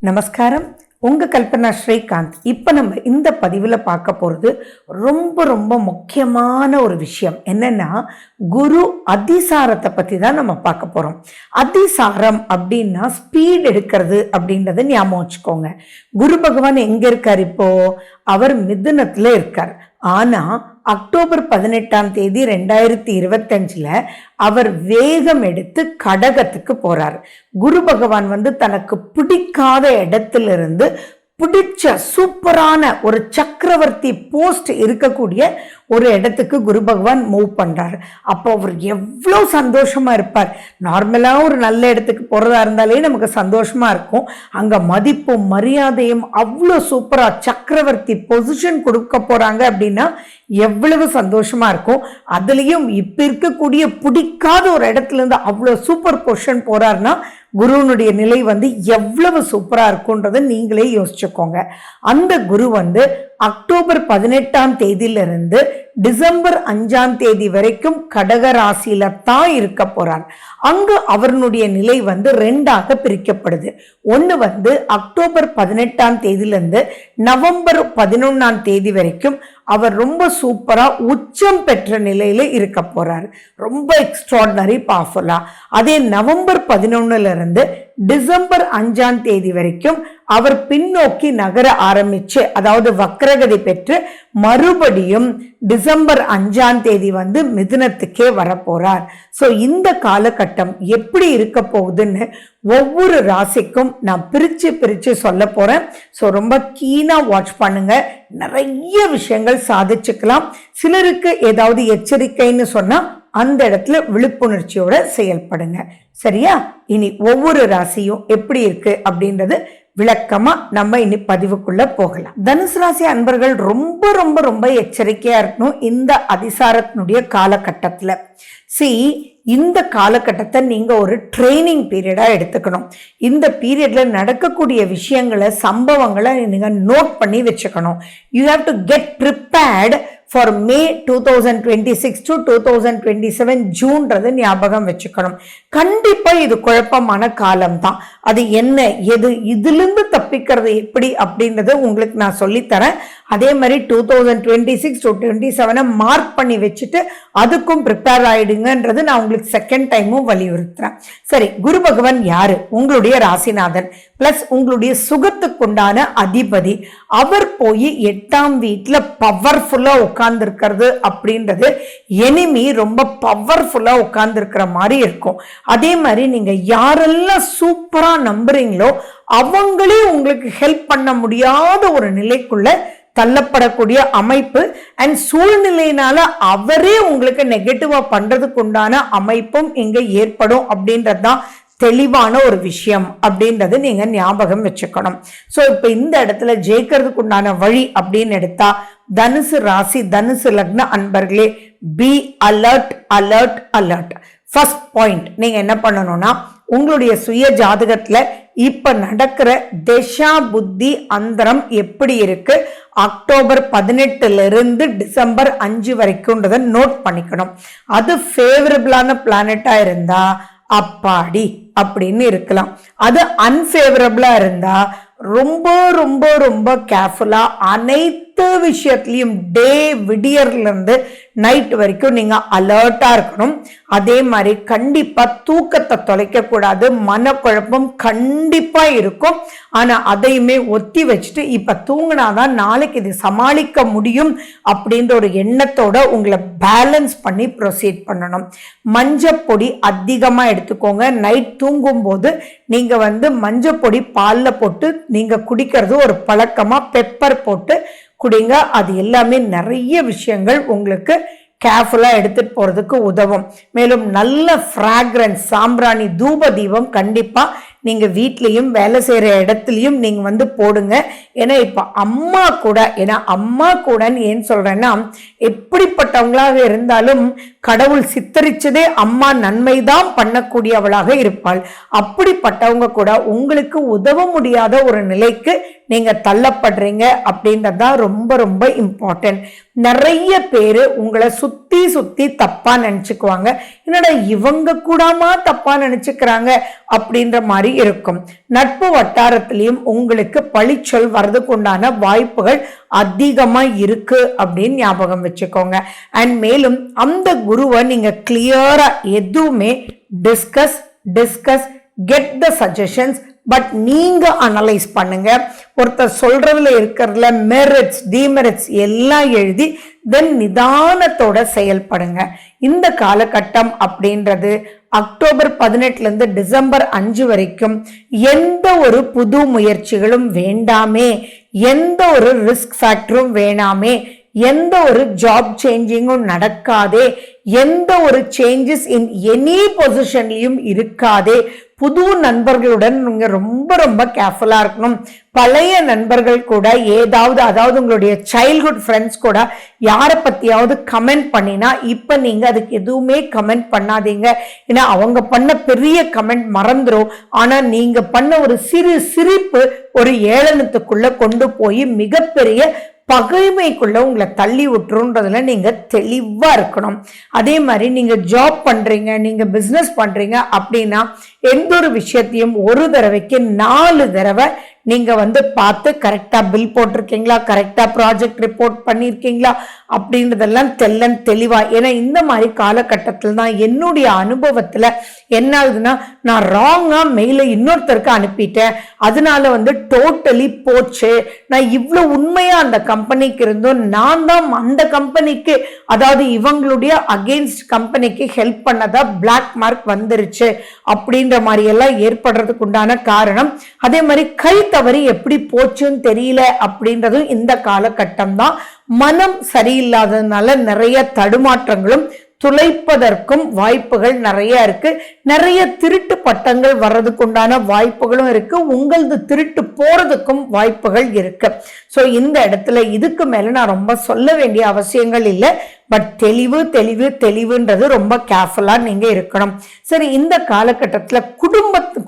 நமஸ்காரம். உங்க கல்பனா ஸ்ரீகாந்த். இப்போ நம்ம இந்த பதிவில் பார்க்க போகிறது ரொம்ப ரொம்ப முக்கியமான ஒரு விஷயம். என்னன்னா, குரு அதிசாரத்தை பற்றி தான் நம்ம பார்க்க போகிறோம். அதிசாரம் அப்படின்னா ஸ்பீட் எடுக்கிறது அப்படின்றத ஞாபகம் வச்சுக்கோங்க. குரு பகவான் எங்கே இருக்கார்? இப்போ அவர் மிதுனத்தில் இருக்கார். ஆனால் அக்டோபர் 18ஆம் தேதி 2025 அவர் வேகம் எடுத்து கடகத்துக்கு போறார். குரு பகவான் தனக்கு பிடிக்காத இடத்திலிருந்து பிடிச்ச சூப்பரான ஒரு சக்கரவர்த்தி போஸ்ட் இருக்கக்கூடிய ஒரு இடத்துக்கு குரு பகவான் மூவ் பண்றாரு. அப்போ அவர் எவ்வளோ சந்தோஷமா இருப்பார். நார்மலாக ஒரு நல்ல இடத்துக்கு போறதா இருந்தாலே நமக்கு சந்தோஷமா இருக்கும். அங்க மதிப்பும் மரியாதையும் அவ்வளோ சூப்பரா சக்கரவர்த்தி பொசிஷன் கொடுக்க போறாங்க அப்படின்னா எவ்வளவு சந்தோஷமா இருக்கும். அதுலயும் இப்ப இருக்கக்கூடிய பிடிக்காத ஒரு இடத்துல இருந்து அவ்வளோ சூப்பர் பொசிஷன் போறாருன்னா குருவனுடைய நிலை எவ்வளவு சூப்பரா இருக்கும்ன்றதை நீங்களே யோசிச்சுக்கோங்க. அந்த குரு அக்டோபர் 18ஆம் தேதியிலிருந்து டிசம்பர் 5ஆம் தேதி வரைக்கும் கடக ராசியில தான் இருக்க போறார். அங்கு அவருடைய நிலை ரெண்டாக பிரிக்கப்படுது. ஒன்று அக்டோபர் 18ஆம் தேதியிலிருந்து நவம்பர் 11ஆம் தேதி வரைக்கும் அவர் ரொம்ப சூப்பரா உச்சம் பெற்ற நிலையில இருக்க போறார். ரொம்ப எக்ஸ்ட்ராடினரி பவர்ஃபுல்லா. அதே நவம்பர் 11ல இருந்து டிசம்பர் 5ஆம் தேதி வரைக்கும் அவர் பின்னோக்கி நகர ஆரம்பிச்சு, அதாவது வக்ரகதி பெற்று மறுபடியும் டிசம்பர் 5ஆம் தேதி மிதுனத்துக்கே வரப்போறார். ஸோ இந்த காலகட்டம் எப்படி இருக்க போகுதுன்னு ஒவ்வொரு ராசிக்கும் நான் பிரிச்சு சொல்ல போறேன். ஸோ ரொம்ப கீனா வாட்ச் பண்ணுங்க. நிறைய விஷயங்கள் சாதிச்சுக்கலாம். சிலருக்கு ஏதாவது எச்சரிக்கைன்னு சொன்னா அந்த இடத்துல விழிப்புணர்ச்சியோட செயல்படுங்க. சரியா? இனி ஒவ்வொரு ராசியும் எப்படி இருக்கு அப்படின்றது விளக்கமா நம்ம இனி பதிவுக்குள்ள போகலாம். தனுசு ராசி அன்பர்கள் ரொம்ப ரொம்ப ரொம்ப எச்சரிக்கையா இருக்கணும் இந்த அதிசாரத்தினுடைய காலகட்டத்துல. இந்த காலகட்டத்தை நீங்க ஒரு ட்ரைனிங் பீரியடா எடுத்துக்கணும். இந்த பீரியட்ல நடக்கக்கூடிய விஷயங்களை, சம்பவங்களை நீங்க நோட் பண்ணி வச்சுக்கணும். You have to get prepared for May 2026 to 2027 ஜூன்றது ஞாபகம் வச்சுக்கணும். கண்டிப்பா இது குழப்பமான காலம் தான். அது என்ன எது இதிலிருந்து தப்பிக்கிறது எப்படி அப்படின்றத உங்களுக்கு நான் சொல்லித்தரேன். அதே மாதிரி 2026 to 27 மார்க் பண்ணி வச்சுட்டு அதுக்கும் ப்ரிப்பேர் ஆயிடுங்கன்றது நான் உங்களுக்கு செகண்ட் டைமும் வலியுறுத்துறேன். சரி, குரு பகவான் யாரு? உங்களுடைய ராசிநாதன் பிளஸ் உங்களுடைய சுகத்துக்குண்டான அதிபதி. அவர் போய் 8ஆம் வீட்டுல பவர்ஃபுல்லா உட்கார்ந்து இருக்கிறது அப்படின்றது எனிமி ரொம்ப பவர்ஃபுல்லா உட்கார்ந்து இருக்கிற மாதிரி இருக்கும். அதே மாதிரி நீங்க யாரெல்லாம் சூப்பரா நம்புறீங்களோ அவங்களே உங்களுக்கு ஹெல்ப் பண்ண முடியாத ஒரு நிலைக்குள்ள தள்ளப்படக்கூடிய அமைப்பு அண்ட் சூழ்நிலையினால அவரே உங்களுக்கு நெகட்டிவா பண்றதுக்கு உண்டான அமைப்பும் இங்க ஏற்படும் அப்படின்றதுதான் தெளிவான ஒரு விஷயம் அப்படின்றது நீங்க ஞாபகம் வச்சுக்கணும். சோ இப்ப இந்த இடத்துல ஜெயிக்கிறதுக்கு உண்டான வழி அப்படின்னு எடுத்தா தனுசு ராசி, தனுசு லக்ன அன்பர்களே, be alert alert alert. First point, நீங்க என்ன பண்ணணும்னா உங்களுடைய சுய ஜாதகத்துல இப்ப நடக்கிற திசா புத்தி அந்தரம் எப்படி இருக்கு, அக்டோபர் 18ல இருந்து டிசம்பர் 5 வரைக்கும்ன்றத நோட் பண்ணிக்கணும். அது ஃபேவரபிளான பிளானட்டா இருந்தா அப்பாடி அப்படின்னு இருக்கலாம். அது அன்ஃபேவரபிளா இருந்தா ரொம்ப ரொம்ப ரொம்ப கேர்ஃபுல்லா அனைத்து விஷயத்திலையும் டே விடியர்ல இருந்து நைட் வரைக்கும் நீங்க அலர்ட்டா இருக்கணும். அதே மாதிரி கண்டிப்பா தூக்கத்தை தொலைக்க கூடாது. மனக்குழப்பம் கண்டிப்பா இருக்கும். ஆனா அதையுமே ஒத்தி வச்சுட்டு இப்ப தூங்கினாதான் நாளைக்கு இது சமாளிக்க முடியும் அப்படின்ற ஒரு எண்ணத்தோட உங்களை பேலன்ஸ் பண்ணி ப்ரொசீட் பண்ணணும். மஞ்சப்பொடி அதிகமா எடுத்துக்கோங்க. நைட் தூங்கும் போது நீங்க மஞ்சப்பொடி பால்ல போட்டு நீங்க குடிக்கிறது ஒரு பழக்கமா பெப்பர் போட்டு குடிங்க. அது எல்லாமே நிறைய விஷயங்கள் உங்களுக்கு கேர்ஃபுல்லா எடுத்துட்டு போறதுக்கு உதவும். மேலும் நல்ல ஃப்ராக்ரன்ஸ், சாம்பிராணி, தூப தீபம் கண்டிப்பா நீங்க வீட்லயும் வேலை செய்யற இடத்துலயும் நீங்க போடுங்க. ஏன்னா இப்ப அம்மா கூடன்னு ஏன் சொல்றேன்னா, எப்படிப்பட்டவங்களாக இருந்தாலும் கடவுள் சித்தரிச்சதே அம்மா நன்மைதான் பண்ணக்கூடியவளாக இருப்பாள். அப்படிப்பட்டவங்க கூட உங்களுக்கு உதவ முடியாத ஒரு நிலைக்கு நீங்க தள்ளப்படுறீங்க அப்படின்றது தான் ரொம்ப ரொம்ப இம்பார்ட்டன்ட். நிறைய பேரு உங்களை சுத்தி சுத்தி தப்பா நினைச்சுக்குவாங்க. என்னடா இவங்க கூடமா தப்பா நினைச்சுக்கிறாங்க அப்படின்ற மாதிரி இருக்கும். நட்பு வட்டாரத்திலையும் உங்களுக்கு பழிச்சொல் வர்றதுக்கு உண்டான வாய்ப்புகள் அதிகமா இருக்கு அப்படின்னு ஞாபகம் வச்சுக்கோங்க. அண்ட் மேலும் அந்த குருவை நீங்க கிளியரா எதுவுமே discuss get the suggestions, but நீங்க அனலைஸ் பண்ணுங்க. ஒருத்தர் சொல்றதுல இருக்கிறதுல மெரிட்ஸ் டிமெரிட்ஸ் எல்லாம் எழுதி தென் நிதானத்தோட செயல்படுங்க. இந்த காலகட்டம் அப்படின்றது அக்டோபர் 18 இருந்து டிசம்பர் 5 வரைக்கும் எந்த ஒரு புது முயற்சிகளும் வேண்டாமே, எந்த ஒரு ரிஸ்க் ஃபேக்டரும் வேணாமே, எந்த ஒரு ஜாப் சேஞ்சிங்கும் நடக்காதே, எந்த ஒரு சேஞ்சஸ் இன் எனி பொசிஷன்லயும் இருக்காதே. புது நண்பர்களுடன் நீங்க ரொம்ப ரொம்ப கேர்ஃபுல்லா இருக்கணும். பழைய நண்பர்கள் கூட அதாவது உங்களுடைய சைல்ட்ஹுட் ஃப்ரெண்ட்ஸ் கூட யாரை பத்தியாவது கமெண்ட் பண்ணினா இப்ப நீங்க அதுக்கு எதுவுமே கமெண்ட் பண்ணாதீங்க. ஏன்னா அவங்க பண்ண பெரிய கமெண்ட் மறந்துடும். ஆனா நீங்க பண்ண ஒரு சிறு சிரிப்பு ஒரு ஏளனத்துக்குள்ள கொண்டு போய் மிகப்பெரிய பகைமைக்குள்ள உங்களை தள்ளி விட்டுருன்றதுல நீங்க தெளிவா இருக்கணும். அதே மாதிரி நீங்க ஜாப் பண்றீங்க, நீங்க பிசினஸ் பண்றீங்க அப்படின்னா எந்த ஒரு விஷயத்தையும் ஒரு தடவைக்கு 4 தடவை நீங்க பார்த்து கரெக்டா பில் போட்டிருக்கீங்களா, கரெக்டா ப்ராஜெக்ட் ரிப்போர்ட் பண்ணிருக்கீங்களா அப்படின்றதெல்லாம் தெளிவா. ஏன்னா இந்த மாதிரி காலகட்டத்தில் தான் என்னுடைய அனுபவத்துல என்ன ஆகுதுன்னா, நான் ராங்கா மெயில இன்னொருத்தருக்கு அனுப்பிட்டேன், அதனால டோட்டலி போச்சு. நான் இவ்வளவு உண்மையா அந்த கம்பெனிக்கு இருந்தோம், நான் தான் அந்த கம்பெனிக்கு அதாவது இவங்களுடைய அகெயின்ஸ்ட் கம்பெனிக்கு ஹெல்ப் பண்ணதா பிளாக் மார்க் வந்துருச்சு அப்படின்ற மாதிரி எல்லாம் ஏற்படுறதுக்கு உண்டான காரணம். அதே மாதிரி கை தவறி எப்படி போச்சுன்னு தெரியல அப்படின்றதும் இந்த காலகட்டம் தான். மனம் சரியில்லாததுனால நிறைய தடுமாற்றங்களும் துளைப்பதற்கும் வாய்ப்புகள் நிறைய இருக்கு. நிறைய திருட்டு பட்டங்கள் வர்றதுக்கு உண்டான வாய்ப்புகளும் இருக்கு. உங்களது திருட்டு போறதுக்கும் வாய்ப்புகள் இருக்கு. சோ இந்த இடத்துல இதுக்கு மேல நான் ரொம்ப சொல்ல வேண்டிய அவசியங்கள் இல்லை. பட் தெளிவுன்றது ரொம்ப கேர்ஃபுல்லா நீங்க இருக்கணும். சரி, இந்த காலகட்டத்துல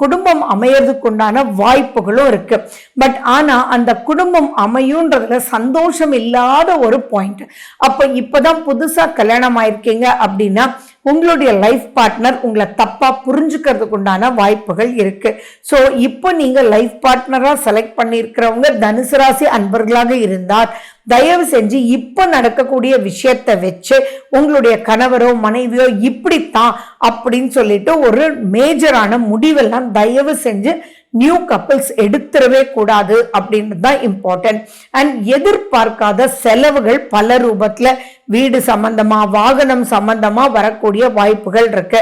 குடும்பம் அமையறதுக்கு உண்டான வாய்ப்புகளும் இருக்கு. பட் ஆனா அந்த குடும்பம் அமையும்ன்றதுல சந்தோஷம் இல்லாத ஒரு பாயிண்ட். அப்ப இப்பதான் புதுசா கல்யாணம் ஆயிருக்கீங்க அப்படின்னா உங்களுடைய லைஃப் பார்ட்னர் உங்களை தப்பா புரிஞ்சுக்கிறதுக்கு உண்டான வாய்ப்புகள் இருக்கு. சோ இப்போ நீங்க லைஃப் பார்ட்னரா செலக்ட் பண்ணிருக்கிறவங்க தனுசு ராசி அன்பர்களாக இருந்தால் தயவு செஞ்சு இப்ப நடக்கக்கூடிய விஷயத்தை வச்சு உங்களுடைய கணவரோ மனைவியோ இப்படித்தான் அப்படின்னு சொல்லிட்டு ஒரு மேஜரான முடிவெல்லாம் தயவு செஞ்சு நியூ கப்பிள்ஸ் எடுத்துடவே கூடாது அப்படின்றது தான் இம்பார்ட்டன்ட். அண்ட் எதிர்பார்க்காத செலவுகள் பல ரூபத்துல வீடு சம்பந்தமா வாகனம் சம்பந்தமா வரக்கூடிய வாய்ப்புகள் இருக்கு.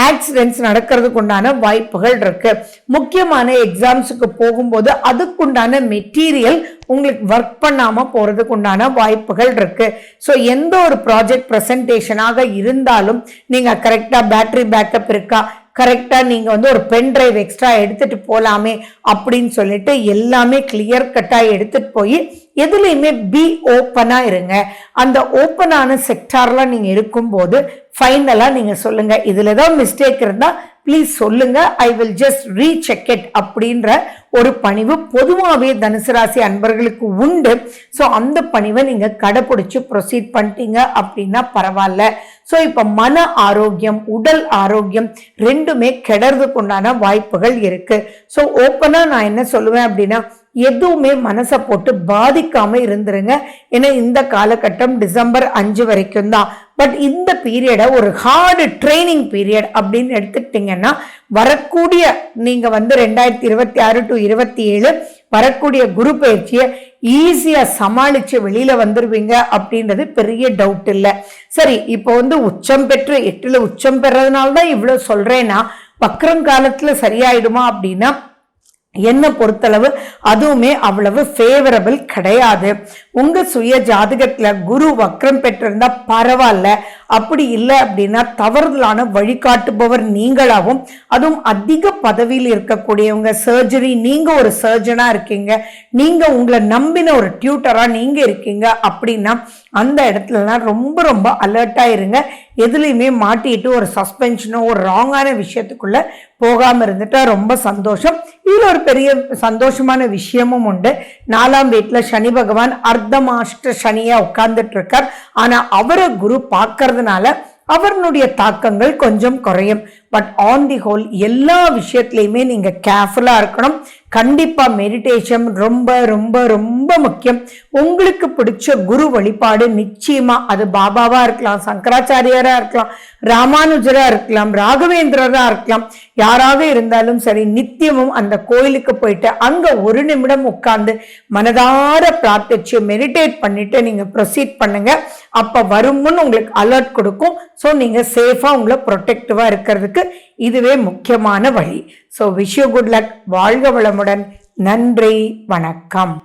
ஆக்சிடென்ட்ஸ் நடக்கிறதுக்கு உண்டான வாய்ப்புகள் இருக்கு. முக்கியமான எக்ஸாம்ஸுக்கு போகும்போது அதுக்குண்டான மெட்டீரியல் உங்களுக்கு ஒர்க் பண்ணாம போறதுக்கு உண்டான வாய்ப்புகள் இருக்கு. ஸோ எந்த ஒரு ப்ராஜெக்ட் பிரசன்டேஷனாக இருந்தாலும் நீங்க கரெக்டா பேட்டரி பேக்கப் இருக்கா, கரெக்டா நீங்க ஒரு பென் டிரைவ் எக்ஸ்ட்ரா எடுத்துட்டு போலாமே அப்படின்னு சொல்லிட்டு எல்லாமே கிளியர் கட்டா எடுத்துட்டு போய் எதுலையுமே பி ஓப்பனா இருங்க. அந்த ஓப்பனான செக்டார்ல நீங்க இருக்கும்போது ஃபைனலா நீங்க சொல்லுங்க, இதுலதான் மிஸ்டேக் இருந்தா ப்ளீஸ் சொல்லுங்க, I will just recheck it அப்படின்ற ஒரு பணிவு பொதுவாகவே தனுசு ராசி அன்பர்களுக்கு உண்டு. ஸோ அந்த பணிவை நீங்க கடைபிடிச்சு ப்ரொசீட் பண்ணிட்டீங்க அப்படின்னா பரவாயில்ல. ஸோ இப்போ மன ஆரோக்கியம் உடல் ஆரோக்கியம் ரெண்டுமே கெடுறதுக்கு உண்டான வாய்ப்புகள் இருக்கு. ஸோ ஓப்பனா நான் என்ன சொல்லுவேன் அப்படின்னா, எதுவுமே மனசை போட்டு பாதிக்காம இருந்துருங்க. ஏன்னா இந்த காலகட்டம் டிசம்பர் 5 வரைக்கும் தான். பட் இந்த பீரியடை ஒரு ஹார்டு ட்ரைனிங் பீரியட் அப்படின்னு எடுத்துக்கிட்டீங்கன்னா வரக்கூடிய நீங்க 2026 to 27 வரக்கூடிய குரு பயிற்சியை ஈஸியா சமாளிச்சு வெளியில வந்துருவீங்க அப்படின்றது பெரிய டவுட் இல்லை. சரி, இப்போ உச்சம் பெற்று 8ல உச்சம் பெறதுனால்தான் இவ்வளவு சொல்றேன்னா வக்ரம் காலத்துல சரியாயிடுமா அப்படின்னா என்ன பொறுத்தளவு அதுவுமே அவ்வளவு ஃபேவரபிள் கிடையாது. உங்க சுய ஜாதகத்துல குரு வக்ரம் பெற்றிருந்தா பரவாயில்ல, அப்படி இல்லை அப்படின்னா தவறுதலான வழிகாட்டுபவர் நீங்களாகவும், அதுவும் அதிக பதவியில் இருக்கக்கூடியவங்க, சர்ஜரி நீங்க ஒரு சர்ஜனா இருக்கீங்க, நீங்க உங்களை நம்பின ஒரு டியூட்டரா நீங்க இருக்கீங்க அப்படின்னா அந்த இடத்துலலாம் ரொம்ப ரொம்ப அலர்ட்டா இருங்க. எதுலையுமே மாட்டிட்டு ஒரு சஸ்பென்ஷனோ ஒரு ராங்கான விஷயத்துக்குள்ள போகாம இருந்துட்டா ரொம்ப சந்தோஷம். இதுல ஒரு பெரிய சந்தோஷமான விஷயமும் உண்டு. 4ஆம் வீட்டுல சனி பகவான் அர்த்தமாஷ்ட சனியா உட்கார்ந்துட்டு இருக்கார். ஆனா அவரை குரு பார்க்கறதுனால அவருடைய தாக்கங்கள் கொஞ்சம் குறையும். பட் ஆன் தி ஹோல் எல்லா விஷயத்திலையுமே நீங்க கேர்ஃபுல்லா இருக்கணும். கண்டிப்பா மெடிடேஷன் ரொம்ப ரொம்ப ரொம்ப முக்கியம். உங்களுக்கு பிடிச்ச குரு வழிபாடு நிச்சயமா அது பாபாவா இருக்கலாம், சங்கராச்சாரியாரா இருக்கலாம், ராமானுஜரா இருக்கலாம், ராகவேந்திரரா இருக்கலாம், யாராக இருந்தாலும் சரி, நித்தியமும் அந்த கோயிலுக்கு போயிட்டு அங்க ஒரு நிமிடம் உட்கார்ந்து மனதார பிரார்த்திச்சு மெடிடேட் பண்ணிட்டு நீங்க ப்ரொசீட் பண்ணுங்க. அப்ப வரும் முன் உங்களுக்கு அலர்ட் கொடுக்கும். ஸோ நீங்க சேஃபா உங்களை ப்ரொடெக்டிவா இருக்கிறதுக்கு இதுவே முக்கியமான வழி. So wish you good luck. வாழ்க வளமுடன். நன்றி, வணக்கம்.